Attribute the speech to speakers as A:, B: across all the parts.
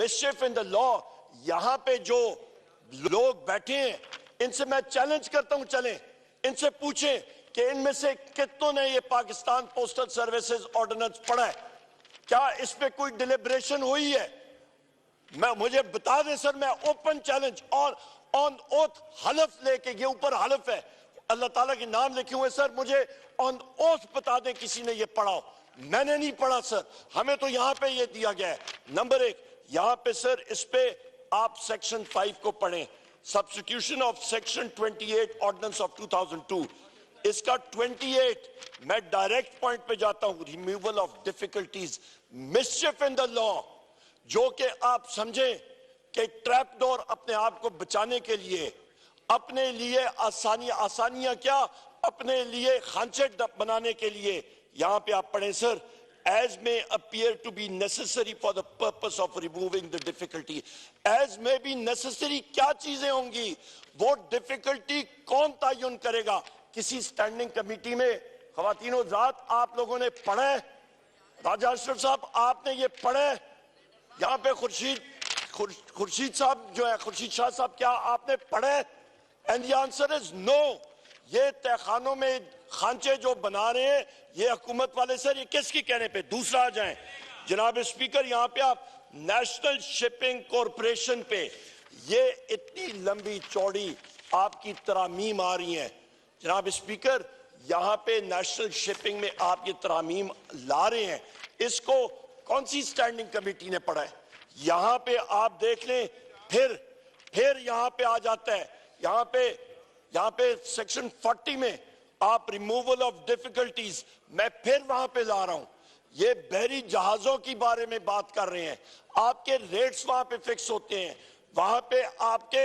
A: मिसचिफ in the law, यहां पे जो लोग बैठे हैं इनसे मैं चैलेंज करता हूं, चलें इनसे पूछें कि इनमें से कितनों ने ये पाकिस्तान पोस्टल सर्विसेज ऑर्डिनेंस पढ़ा है, क्या इस पे कोई डिलिब्रेशन हुई है? मुझे बता दें सर, मैं ओपन चैलेंज और ऑन ओथ हलफ लेके, ये ऊपर हलफ है, अल्लाह ताला के नाम लिखे हुए सर, मुझे ऑन ओथ बता दें किसी ने ये पढ़ा हो। मैंने नहीं पढ़ा सर, हमें तो यहां पे ये दिया गया है। नंबर एक, यहां पे सर इस पे आप सेक्शन 5 को पढ़ें, substitution of section 28 ordinance of 2002, इसका 28, मैं डायरेक्ट पॉइंट पे जाता हूं, removal of difficulties, mischief in the law, जो कि आप समझें कि ट्रैप डोर अपने आप को बचाने के लिए, अपने लिए आसानियां क्या, अपने लिए खांचे बनाने के लिए, यहां पे आप पढ़ें sir, as may appear to be necessary for the purpose of removing the difficulty, as may be necessary क्या चीजें होंगी, वो डिफिकल्टी कौन तयन करेगा? किसी स्टैंडिंग कमेटी में खवातीनो ज़ात आप लोगों ने पढ़ा है? राजा अशरफ साहब आपने ये पढ़ा है? यहाँ पे खुर्शीद साहब जो है, खुर्शीद शाह साहब, क्या आपने पढ़ा है? And the answer is no. ये तहखानों में खांचे जो बना रहे हैं ये हुकूमत वाले सर, ये किसके कहने पे? दूसरा आ जाए जनाब स्पीकर, यहाँ पे आप नेशनल शिपिंग कॉरपोरेशन पे ये इतनी लंबी चौड़ी आपकी तरामीम आ रही है जनाब स्पीकर, यहाँ पे नेशनल शिपिंग में आप ये तरामीम ला रहे हैं, इसको कौन सी स्टैंडिंग कमेटी ने पढ़ा है? यहां पे आप देख लें, फिर यहां पे आ जाता है, यहां पे सेक्शन 40 में आप रिमूवल ऑफ डिफिकल्टीज, मैं फिर वहां पे ला रहा हूं, ये बहरी जहाजों की बारे में बात कर रहे हैं, आपके रेट्स वहां पे फिक्स होते हैं, वहां पे आपके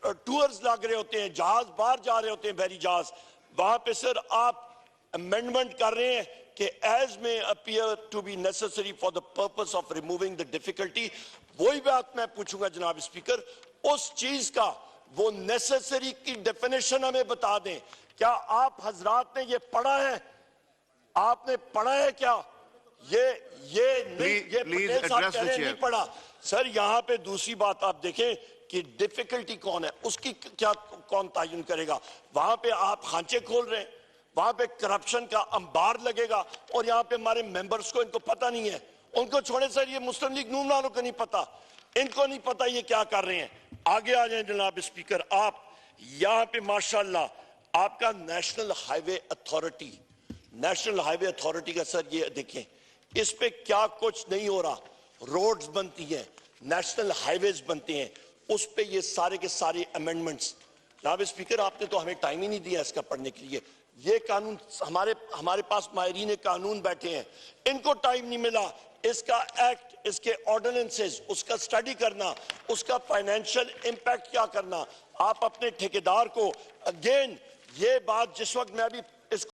A: टूर्स लग रहे होते हैं, जहाज बाहर जा रहे होते हैं, बहरी जहाज, वहां पे सर आप अमेंडमेंट कर रहे हैं कि as may appear to be necessary for the purpose of removing the difficulty। वही बात मैं पूछूंगा जनाब स्पीकर, उस चीज का वो नेसेसरी की डेफिनेशन हमें बता दें। क्या आप हजरात ने ये पढ़ा है? आपने पढ़ा है क्या? ये पटेल साहब कह रहे नहीं पढ़ा सर। यहाँ पे दूसरी बात आप देखें कि डिफिकल्टी कौन है, उसकी क्या कौन तयन करेगा? वहां पे आप खांचे खोल रहे हैं, वहां पे करप्शन का अंबार लगेगा, और यहाँ पे हमारे मेंबर्स को इनको पता नहीं है, उनको छोड़े सर, ये मुस्लिम लीग नून वालों को नहीं पता, इनको नहीं पता ये क्या कर रहे हैं। आगे आ जाए जनाब स्पीकर, आप यहाँ पे माशाल्लाह आपका नेशनल हाईवे अथॉरिटी का सर ये देखें, इस पे क्या कुछ नहीं हो रहा, रोड्स बनती हैं, नेशनल हाईवेज बनते हैं, उस पे ये सारे के सारे अमेंडमेंट्स। जनाब स्पीकर आपने तो हमें टाइम ही नहीं दिया इसका पढ़ने के लिए, ये कानून हमारे पास माहिरीन कानून बैठे हैं, इनको टाइम नहीं मिला इसका एक्ट, इसके ऑर्डिनेंसेस, उसका स्टडी करना, उसका फाइनेंशियल इंपैक्ट क्या करना। आप अपने ठेकेदार को, अगेन ये बात जिस वक्त मैं अभी